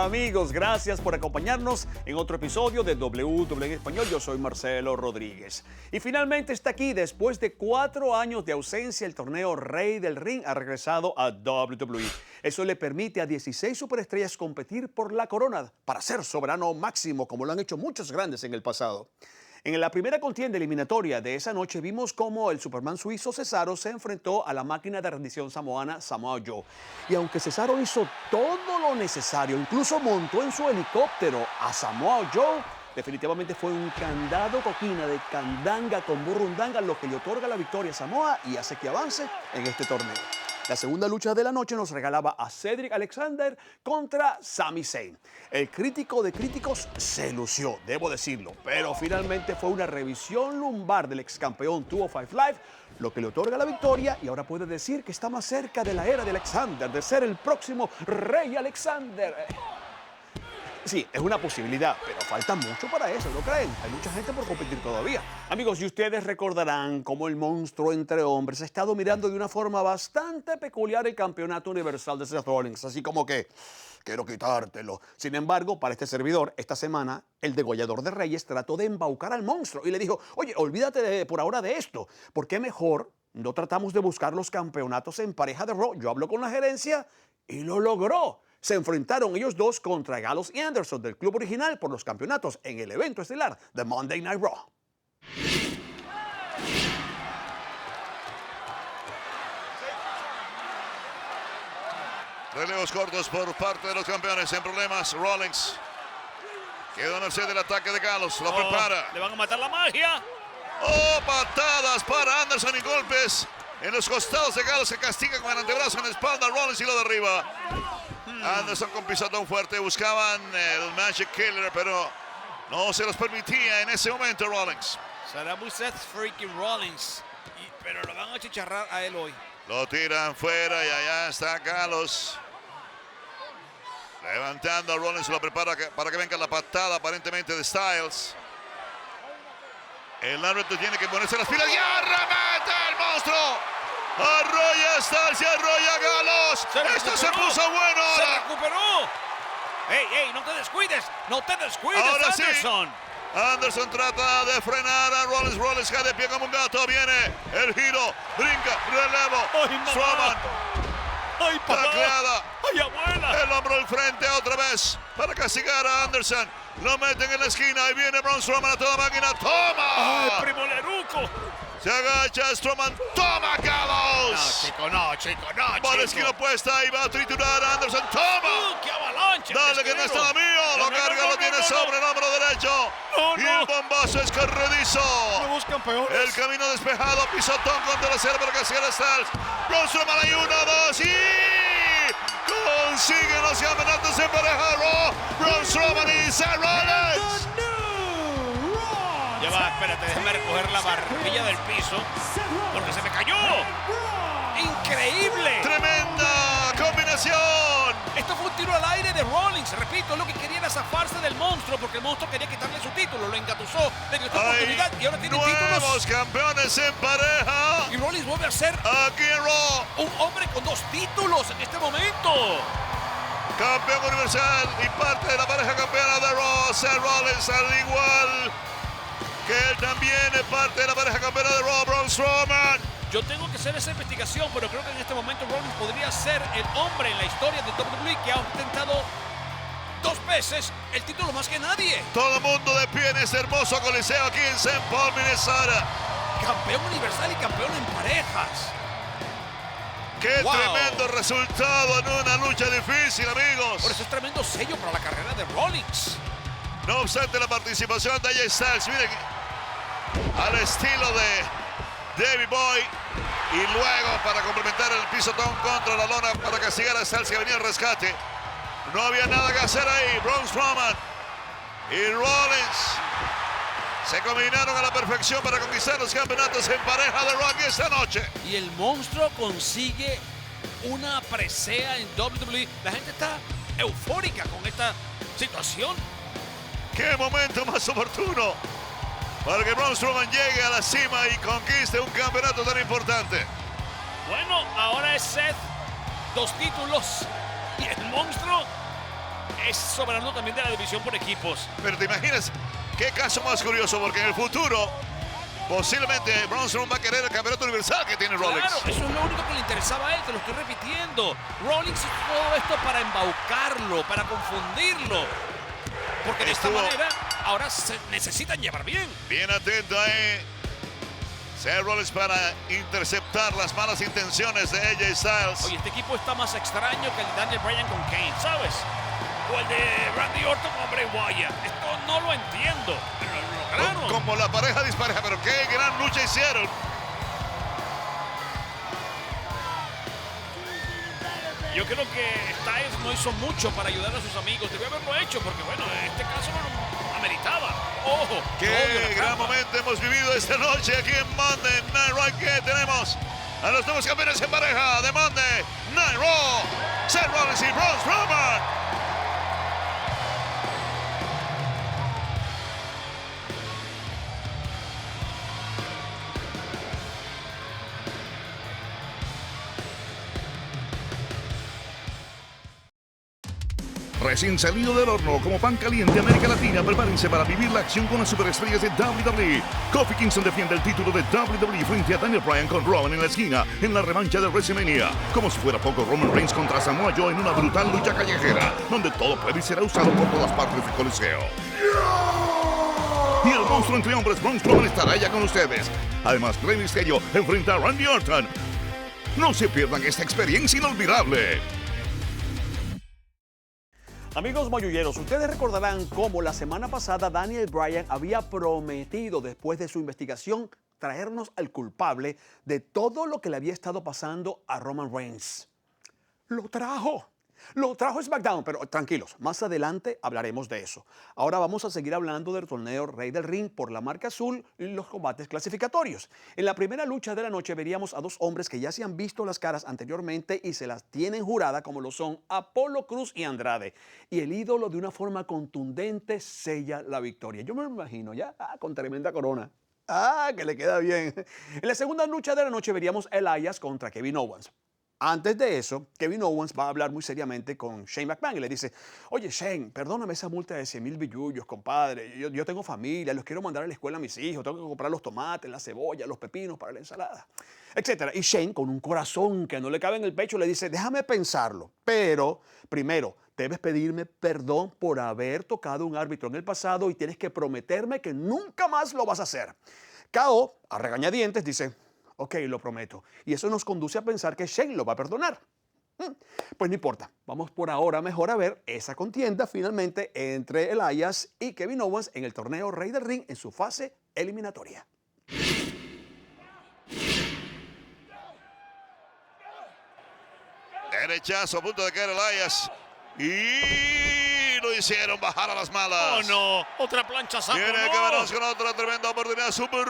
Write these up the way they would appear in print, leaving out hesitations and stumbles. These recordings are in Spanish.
amigos, gracias por acompañarnos en otro episodio de WWE en Español. Yo soy Marcelo Rodríguez. Y finalmente está aquí, después de 4 años de ausencia, el torneo Rey del Ring ha regresado a WWE. Eso le permite a 16 superestrellas competir por la corona para ser soberano máximo, como lo han hecho muchos grandes en el pasado. En la primera contienda eliminatoria de esa noche vimos cómo el Superman suizo Cesaro se enfrentó a la máquina de rendición samoana Samoa Joe. Y aunque Cesaro hizo todo lo necesario, incluso montó en su helicóptero a Samoa Joe, definitivamente fue un candado coquina de candanga con burrundanga lo que le otorga la victoria a Samoa y hace que avance en este torneo. La segunda lucha de la noche nos regalaba a Cedric Alexander contra Sami Zayn. El crítico de críticos se lució, debo decirlo, pero finalmente fue una revisión lumbar del ex campeón 205 Live lo que le otorga la victoria y ahora puede decir que está más cerca de la era de Alexander, de ser el próximo Rey Alexander. Sí, es una posibilidad, pero falta mucho para eso, ¿no creen? Hay mucha gente por competir todavía. Amigos, y ustedes recordarán cómo el monstruo entre hombres ha estado mirando de una forma bastante peculiar el campeonato universal de Seth Rollins, así como que quiero quitártelo. Sin embargo, para este servidor, esta semana, el degollador de reyes trató de embaucar al monstruo y le dijo, oye, olvídate por ahora de esto, ¿por qué mejor no tratamos de buscar los campeonatos en pareja de Raw? Yo hablo con la gerencia y lo logró. Se enfrentaron ellos dos contra Gallows y Anderson del club original por los campeonatos en el evento estelar de Monday Night Raw. Relevos cortos por parte de los campeones en problemas. Rollins queda a merced del ataque de Gallows. Lo prepara. Le van a matar la magia. Oh, patadas para Anderson y golpes en los costados de Gallows que castiga con el antebrazo en la espalda a Rollins y lo derriba. Anderson con pisotón fuerte, buscaban el Magic Killer, pero no se los permitía en ese momento Rollins. Será muy Seth freaking Rollins, pero lo van a chicharrar a él hoy. Lo tiran fuera y allá está Gallows. Levantando a Rollins, lo prepara para que venga la patada aparentemente de Styles. El árbitro tiene que ponerse las pilas y arremete el monstruo. Arrolla Styles y arrolla Gallows. Esto se puso bueno ahora. ¡Se recuperó! ¡Ey, no te descuides! ¡No te descuides, Ahora Anderson! Sí. Anderson trata de frenar a Rollins. Rollins cae de pie como un gato. Viene el giro. Brinca. Relevo. ¡Ay, mamá! Strowman. ¡Ay, papá! Tacleada. ¡Ay, abuela! El hombro al frente otra vez para castigar a Anderson. Lo meten en la esquina. Ahí viene Braun Strowman a toda máquina. ¡Toma! ¡Ay, primo Leruco! Se agacha Strowman. ¡Toma, Gallows! No, chico. Por la esquina opuesta. Ahí va a triturar a Anderson. ¡Toma! ¡Qué avalancha! Dale que no es nada mío. Lo carga, lo tiene sobre el hombro derecho. Y el bombazo es corredizo. ¡Nuevos campeones! El camino despejado. Pisotón contra la cera para castigar a Styles. Braun Strowman hay 1, 2 y... consiguen los campeonatos en pareja. Raw. Braun Strowman y Seth Rollins. Ya va, espérate, déjame recoger la barbilla del piso porque se me cayó. ¡Increíble! Tremenda combinación. Esto fue un tiro al aire de Rollins. Repito, lo que quería era zafarse del monstruo porque el monstruo quería quitarle su título. Lo engatusó, le quitó oportunidad y ahora tiene títulos. Nuevos campeones en pareja. Y Rollins vuelve a ser Aquí en Raw. un hombre con 2 títulos en este momento. Campeón universal y parte de la pareja campeona de Raw. Seth Rollins, al igual que él también es parte de la pareja campeona de Raw, Braun Strowman. Yo tengo que hacer esa investigación, pero creo que en este momento Rollins podría ser el hombre en la historia de WWE que ha ostentado 2 veces el título más que nadie. Todo el mundo de pie en este hermoso coliseo aquí en St. Paul, Minnesota. Campeón universal y campeón en parejas. ¡Qué Wow. tremendo resultado en una lucha difícil, amigos! Por eso es tremendo sello para la carrera de Rollins. No obstante la participación de AJ Styles, miren, al estilo de Davey Boy, y luego para complementar el pisotón contra la lona para castigar a Styles que venía al rescate. No había nada que hacer ahí. Braun Strowman y Rollins se combinaron a la perfección para conquistar los campeonatos en pareja de Raw esta noche. Y el monstruo consigue una presea en WWE. La gente está eufórica con esta situación. ¡Qué momento más oportuno para que Braun Strowman llegue a la cima y conquiste un campeonato tan importante! Bueno, ahora es Seth, 2 títulos. Y el monstruo es soberano también de la división por equipos. Pero te imaginas, qué caso más curioso, porque en el futuro posiblemente Braun Strowman va a querer el campeonato universal que tiene Rollins. Claro, eso es lo único que le interesaba a él, te lo estoy repitiendo. Rollins hizo todo esto para embaucarlo, para confundirlo. Porque de esta manera ahora se necesitan llevar bien. Bien atento ahí Seth Rollins para interceptar las malas intenciones de AJ Styles. Oye, este equipo está más extraño que el de Daniel Bryan con Kane, ¿sabes? O el de Randy Orton con Bray Wyatt. Esto no lo entiendo. Pero lo lograron. Como la pareja dispareja, pero qué gran lucha hicieron. Yo creo que Styles no hizo mucho para ayudar a sus amigos. Debió haberlo hecho porque, bueno, en este caso no lo ameritaba. ¡Ojo! Qué gran momento hemos vivido esta noche aquí en Monday Night Raw, que tenemos a los nuevos campeones en pareja de Monday Night Raw, Seth Rollins y Braun Strowman. Recién salido del horno como pan caliente América Latina, prepárense para vivir la acción con las superestrellas de WWE. Kofi Kingston defiende el título de WWE frente a Daniel Bryan con Roman en la esquina en la revancha de WrestleMania. Como si fuera poco, Roman Reigns contra Samoa Joe en una brutal lucha callejera, donde todo puede y será usado por todas partes del coliseo. Y el monstruo entre hombres, Braun Strowman, estará ya con ustedes. Además, Rey Mysterio enfrenta a Randy Orton. No se pierdan esta experiencia inolvidable. Amigos mayulleros, ustedes recordarán cómo la semana pasada Daniel Bryan había prometido, después de su investigación, traernos al culpable de todo lo que le había estado pasando a Roman Reigns. Lo trajo SmackDown, pero tranquilos, más adelante hablaremos de eso. Ahora vamos a seguir hablando del torneo Rey del Ring por la marca azul y los combates clasificatorios. En la primera lucha de la noche veríamos a dos hombres que ya se han visto las caras anteriormente y se las tienen jurada, como lo son Apolo Crews y Andrade. Y el ídolo, de una forma contundente, sella la victoria. Yo me lo imagino ya con tremenda corona. Que le queda bien. En la segunda lucha de la noche veríamos a Elias contra Kevin Owens. Antes de eso, Kevin Owens va a hablar muy seriamente con Shane McMahon y le dice: oye, Shane, perdóname esa multa de 100,000 billullos, compadre. Yo tengo familia, los quiero mandar a la escuela a mis hijos, tengo que comprar los tomates, la cebolla, los pepinos para la ensalada, etc. Y Shane, con un corazón que no le cabe en el pecho, le dice: déjame pensarlo, pero primero debes pedirme perdón por haber tocado a un árbitro en el pasado y tienes que prometerme que nunca más lo vas a hacer. KO, a regañadientes, dice: ok, lo prometo. Y eso nos conduce a pensar que Shane lo va a perdonar. Pues no importa. Vamos por ahora mejor a ver esa contienda finalmente entre Elias y Kevin Owens en el torneo Rey del Ring en su fase eliminatoria. Derechazo a punto de caer Elias. Y lo hicieron bajar a las malas. ¡Oh, no! ¡Otra plancha saco! Viene ¡No! Cameron con otra tremenda oportunidad. Super.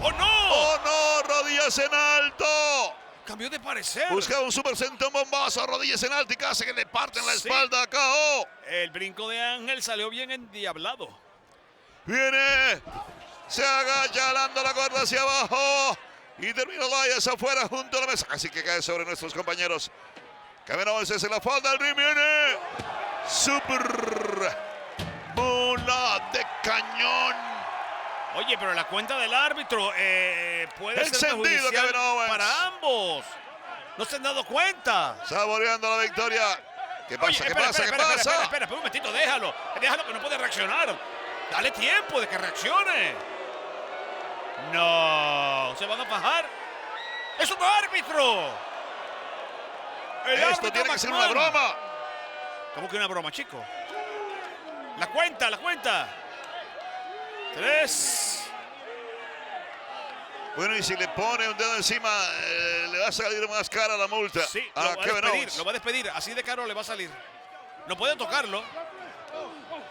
¡Oh, no! ¡Oh, no! Rodillas en alto. Cambió de parecer. Buscaba un super sentón bombazo. Rodillas en alto y casi que le parten la espalda. KO. El brinco de Ángel salió bien endiablado. Viene. Se agacha, jalando la cuerda hacia abajo. Y termina Elias afuera junto a la mesa. Así que cae sobre nuestros compañeros. Kevin Owens es en la falda del ring. Viene. Super bola de cañón. Oye, pero la cuenta del árbitro puede ser Encendido, perjudicial Kevin Owens. para ambos. ¿No se han dado cuenta? Saboreando la victoria. ¿Qué pasa? Oye, ¿Qué espera, pasa? espera, ¿Qué espera, pasa? espera, un momentito, déjalo que no puede reaccionar. Dale tiempo de que reaccione. No, se van a fajar. ¡Es un árbitro! Esto tiene que ser una broma. ¿Cómo que una broma, chico? La cuenta. 3. Bueno, y si le pone un dedo encima, le va a salir más cara la multa. Sí, a Kevin Owens. lo va a despedir. Así de caro le va a salir. No puede tocarlo.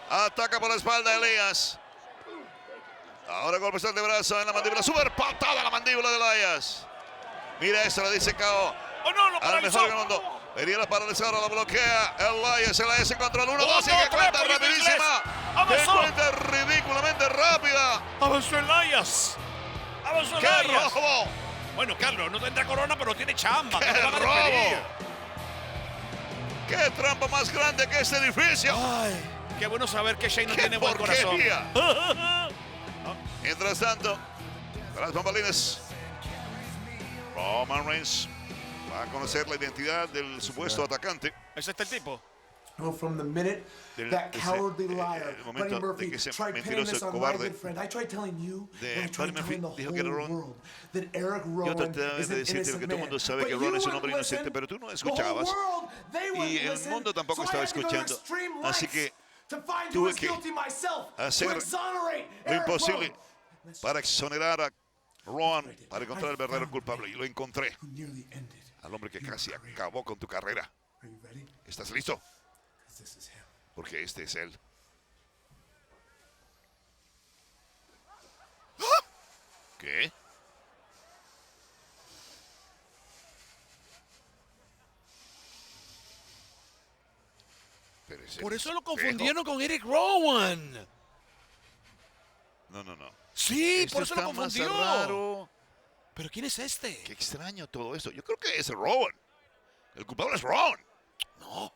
Ataca por la espalda Elias. Ahora golpe de brazo en la mandíbula. Super patada a la mandíbula de Elias. Mira eso, le dice KO. ¡Oh, no! ¡Lo Al paralizó! mejor del mundo. Venía la paralizadora, la bloquea. Elias contra el 1, 2, y no, que cuenta tres, rapidísima. Que avanzó. cuenta ridículamente rápida. ¡Avanzó Elias! ¡Qué robo! Bueno, Carlos, no tendrá corona, pero tiene chamba. ¡Qué No le van a robo! despedir. ¡Qué trampa más grande que este edificio! Ay, qué bueno saber que Shane no ¡Qué tiene buen corazón. porquería! Mientras tanto, tras bambalinas, Roman Reigns va a conocer la identidad del supuesto atacante. ¿Ese está el tipo? Well, from the minute Del- that ese, cowardly liar, el momento Buddy Murphy, de que ese tried pinning mentiroso this on my cobarde good friend, I tried telling you, de and I tried Buddy Murphy telling the dijo que era whole Ron. world that Eric Yo Rowan traté is de an decirte innocent que todo el man. mundo sabe But que you Ron es un wouldn't hombre inocente, listen. pero tú no The escuchabas. whole world, they Y wouldn't el listen. mundo tampoco So I estaba had to go to escuchando. extreme Así lengths que to find tuve who was que guilty myself, to hacer exonerate lo Eric imposible Rowan, para exonerar a Rowan, para encontrar al verdadero culpable. Y lo encontré. who nearly ended. Al hombre que casi acabó con tu carrera. Are you ready? ¿Estás listo? 'Cause this is him. Porque este es él. ¿Qué? Pero es el Por eso lo espejo. confundieron con Eric Rowan. No, no, no. Sí, Esto por eso lo está más confundió. raro. ¿Pero quién es este? Qué extraño todo esto. Yo creo que es Rowan. El culpable es Rowan. No.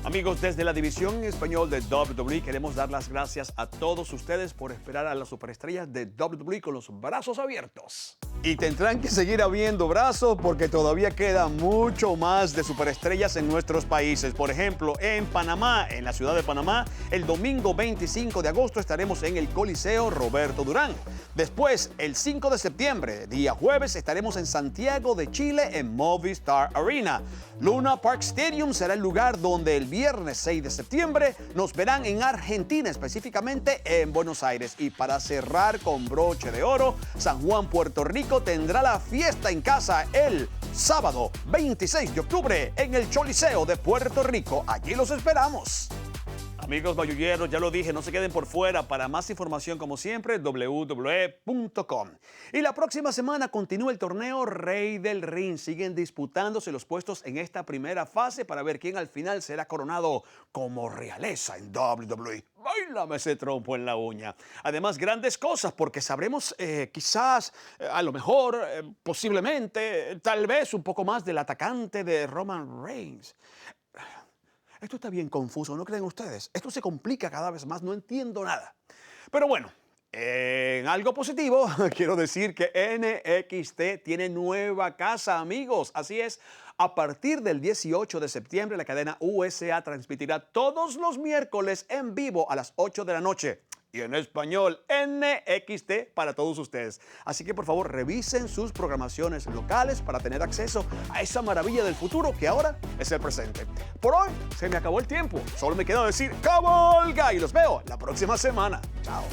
Amigos, desde la división en español de WWE queremos dar las gracias a todos ustedes por esperar a las superestrellas de WWE con los brazos abiertos. Y tendrán que seguir habiendo brazos porque todavía queda mucho más de superestrellas en nuestros países. Por ejemplo, en Panamá, en la ciudad de Panamá, el domingo 25 de agosto estaremos en el Coliseo Roberto Durán. Después, el 5 de septiembre, día jueves, estaremos en Santiago de Chile en Movistar Arena. Luna Park Stadium será el lugar donde el viernes 6 de septiembre nos verán en Argentina, específicamente en Buenos Aires. Y para cerrar con broche de oro, San Juan, Puerto Rico tendrá la fiesta en casa el sábado 26 de octubre en el Choliseo de Puerto Rico. Allí los esperamos. Amigos bayulleros, ya lo dije, no se queden por fuera. Para más información, como siempre, www.com. Y la próxima semana continúa el torneo Rey del Ring. Siguen disputándose los puestos en esta primera fase para ver quién al final será coronado como realeza en WWE. Báilame ese trompo en la uña. Además, grandes cosas, porque sabremos quizás, a lo mejor, posiblemente, tal vez un poco más del atacante de Roman Reigns. Esto está bien confuso, ¿no creen ustedes? Esto se complica cada vez más, no entiendo nada. Pero bueno, en algo positivo, quiero decir que NXT tiene nueva casa, amigos. Así es, a partir del 18 de septiembre, la cadena USA transmitirá todos los miércoles en vivo a las 8 de la noche. Y en español, NXT para todos ustedes. Así que por favor revisen sus programaciones locales para tener acceso a esa maravilla del futuro que ahora es el presente. Por hoy se me acabó el tiempo. Solo me queda decir ¡cabalga! Y los veo la próxima semana. Chao.